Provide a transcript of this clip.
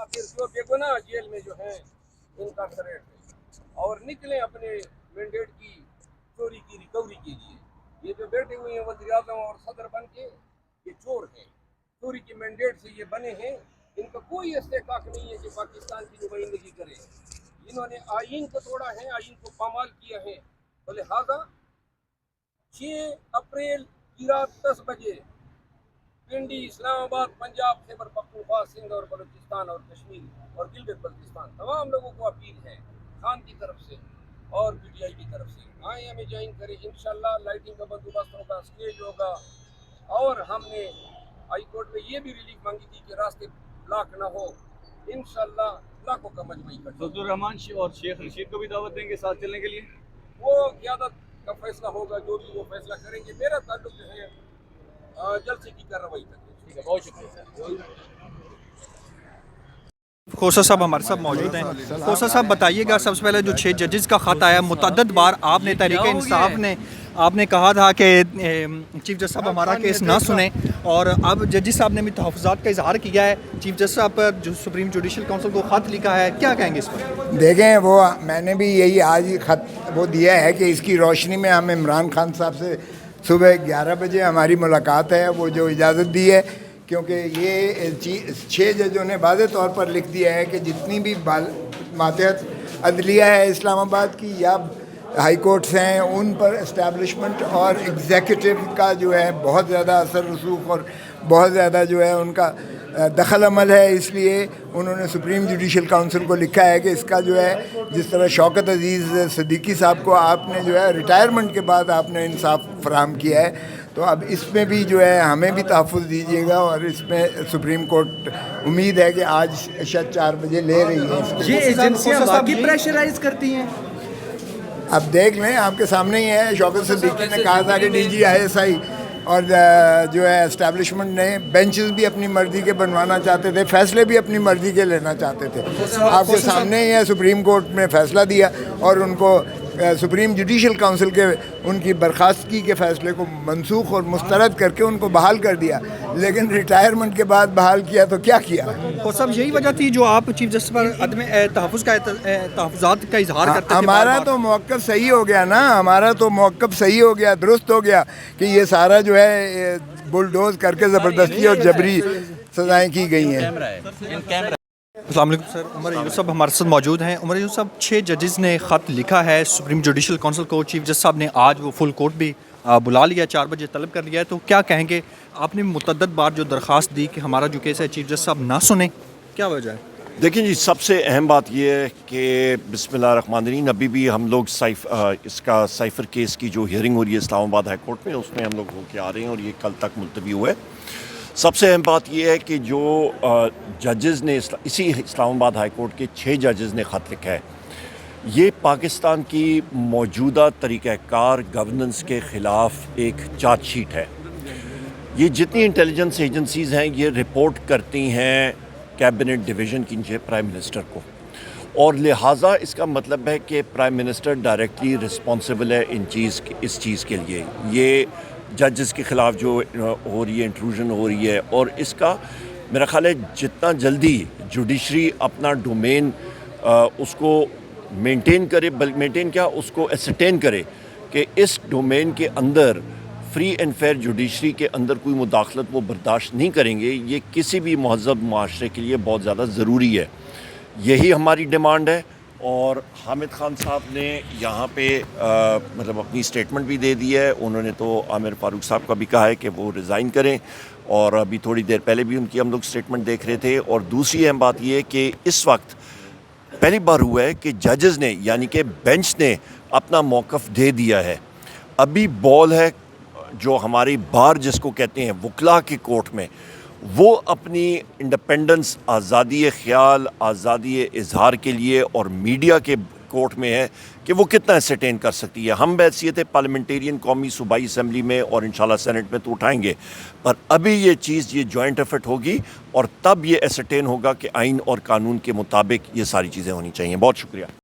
आखिर जो बेगुनाह जेल में जो हैं इनका थ्रेट है और निकलें अपने मैंडेट की चोरी की रिकवरी के लिए। ये जो बैठे हुए हैं वज़ीर आज़म और सदर बन के, ये चोर हैं, चोरी की मैंडेट से ये बने हैं। इनका कोई इस्तेकाक नहीं है कि पाकिस्तान की नुमाइंदगी करें। इन्होंने आइन को तोड़ा है, आइन को पामाल किया है। तो लिहाजा 6 अप्रैल की रात 10 बजे पिंडी, इस्लामाबाद, पंजाब, खैबर पख्तूनख्वा, सिंध और बलूचिस्तान और कश्मीर और गिलगित बल्तिस्तान तमाम लोगों को अपील है खान की तरफ से और पीटीआई की तरफ से, आए हमें ज्वाइन करें। इंशाल्लाह लाइटिंग का बंदोबस्त होगा, स्टेज होगा। और हमने हाई कोर्ट में ये भी रिलीफ मांगी थी कि रास्ते ब्लॉक ना हो। इंशाल्लाह लाखों का मजमा इकट्ठा। सदर रहमान और शेख रशीद को भी दावत देंगे साथ चलने के लिए? वो क़यादत का फैसला होगा, जो भी वो फैसला करेंगे। मेरा ताल्लुक जो है जल्द की कार्रवाई तक है। ठीक है, बहुत शुक्रिया। खोसा साहब हमारे साथ मौजूद हैं। खोसा साहब बताइएगा, सबसे पहले जो 6 जजेस का ख़त आया, मुतअद्दिद बार आपने तहरीक इंसाफ ने आपने कहा था कि चीफ जस्टिस साहब हमारा केस ना सुने, और अब जजेस साहब ने भी तहफ़्फ़ुज़ात का इजहार किया है चीफ जस्टिस साहब पर, जो सुप्रीम जुडिशल काउंसिल को ख़त लिखा है, क्या कहेंगे इस पर? देखें, वो मैंने भी यही आज ही ख़त वो दिया है कि इसकी रोशनी में हम इमरान खान साहब से सुबह 11 बजे हमारी मुलाकात है, वो जो इजाज़त दी है, क्योंकि ये 6 जजों ने वाज़ेह तौर पर लिख दिया है कि जितनी भी मातहत अदलिया है इस्लामाबाद की या हाई कोर्ट्स हैं, उन पर इस्टेब्लिशमेंट और एग्जीक्यूटिव का जो है बहुत ज़्यादा असर रसूख और बहुत ज़्यादा जो है उनका दखल अमल है। इसलिए उन्होंने सुप्रीम जुडिशल काउंसिल को लिखा है कि इसका जो है, जिस तरह शौकत अजीज़ सिद्दीकी साहब को आपने जो है रिटायरमेंट के बाद आपने इंसाफ फराहम किया है, तो अब इसमें भी जो है हमें भी तहफ़्फ़ुज़ दीजिएगा। और इसमें सुप्रीम कोर्ट उम्मीद है कि आज शायद 4 बजे ले रही है। ये एजेंसियां वाकई प्रेशराइज करती हैं? अब देख लें, आपके सामने ही है। शौकत सिद्दीकी ने कहा था कि DGISI और जो है एस्टैब्लिशमेंट ने बेंचेस भी अपनी मर्ज़ी के बनवाना चाहते थे, फ़ैसले भी अपनी मर्ज़ी के लेना चाहते थे। आपके सामने ही है, सुप्रीम कोर्ट ने फ़ैसला दिया और उनको सुप्रीम जुडिशल काउंसिल के उनकी बर्खास्तगी के फ़ैसले को मनसूख और मुस्तरद करके उनको बहाल कर दिया। लेकिन रिटायरमेंट के बाद बहाल किया तो क्या किया? तो सब यही वजह थी जो आप चीफ जस्टिस पर अदम तहफ़्फ़ुज़ात का इजहार करते थे? हमारा तो मौक़िफ़ सही हो गया ना, हमारा तो मौक़िफ़ सही हो गया, दुरुस्त हो गया कि ये सारा जो है बुलडोज़ करके ज़बरदस्ती और जबरी सज़ाएँ की गई हैं। अस्सलाम वालेकुम सर, उमर यूसुफ हमारे साथ मौजूद हैं। उमर यूसुफ, 6 जजेस ने ख़त लिखा है सुप्रीम जुडिशल काउंसिल को, चीफ जस्टिस साहब ने आज वो फुल कोर्ट भी बुला लिया, 4 बजे तलब कर लिया है, तो क्या कहेंगे? आपने मुतअद्दिद बार जो दरख्वास्त दी कि हमारा जो केस है चीफ जस्टिस साहब ना सुने, क्या वजह है? देखिए जी, सबसे अहम बात यह है कि बिस्मिल्लाहिर्रहमानिर्रहीम, अभी भी हम लोग इसका साइफ़र केस की जो हियरिंग हो रही है इस्लामाबाद हाई कोर्ट में, उसमें हम लोग होके आ रहे हैं और ये कल तक मुलतवी हुआ है। सबसे अहम बात यह है कि जो जजेस ने इसी इस्लामाबाद हाई कोर्ट के 6 जजेस ने ख़त लिखा है, ये पाकिस्तान की मौजूदा तरीक़ाकार गवर्नेंस के ख़िलाफ़ एक चार्जशीट है। ये जितनी इंटेलिजेंस एजेंसीज़ हैं, ये रिपोर्ट करती हैं कैबिनेट डिवीज़न की नीचे प्राइम मिनिस्टर को, और लिहाजा इसका मतलब है कि प्राइम मिनिस्टर डायरेक्टली रिस्पॉन्सिबल है इस चीज़ के लिए। ये जजेस के ख़िलाफ़ जो हो रही है, इंट्रूजन हो रही है, और इसका मेरा ख़्याल है जितना जल्दी जुडिशरी अपना डोमेन उसको मेंटेन क्या, उसको एसरटेन करे कि इस डोमेन के अंदर फ्री एंड फेयर जुडिशरी के अंदर कोई मुदाखलत वो बर्दाश्त नहीं करेंगे, ये किसी भी महज़ब माशरे के लिए बहुत ज़्यादा ज़रूरी है। यही हमारी डिमांड है। और हामिद खान साहब ने यहाँ पे मतलब अपनी स्टेटमेंट भी दे दी है। उन्होंने तो आमिर फ़ारूक साहब का भी कहा है कि वो रिज़ाइन करें, और अभी थोड़ी देर पहले भी उनकी हम लोग स्टेटमेंट देख रहे थे। और दूसरी अहम बात ये है कि इस वक्त पहली बार हुआ है कि जजेस ने, यानी कि बेंच ने, अपना मौक़िफ़ दे दिया है। अभी बॉल है जो हमारी बार जिसको कहते हैं वकला की कोर्ट में, वो अपनी इंडिपेंडेंस, आज़ादी ख़्याल, आज़ादी इज़हार के लिए और मीडिया के कोर्ट में है कि वो कितना एसरटेन कर सकती है। हम बहसीत पार्लियामेंटेरियन कौमी सूबाई असम्बली में और इंशाल्लाह सेनेट में तो उठाएंगे, पर अभी ये चीज़, ये जॉइंट एफर्ट होगी और तब ये एसरटेन होगा कि आइन और कानून के मुताबिक ये सारी चीज़ें होनी चाहिए। बहुत शुक्रिया।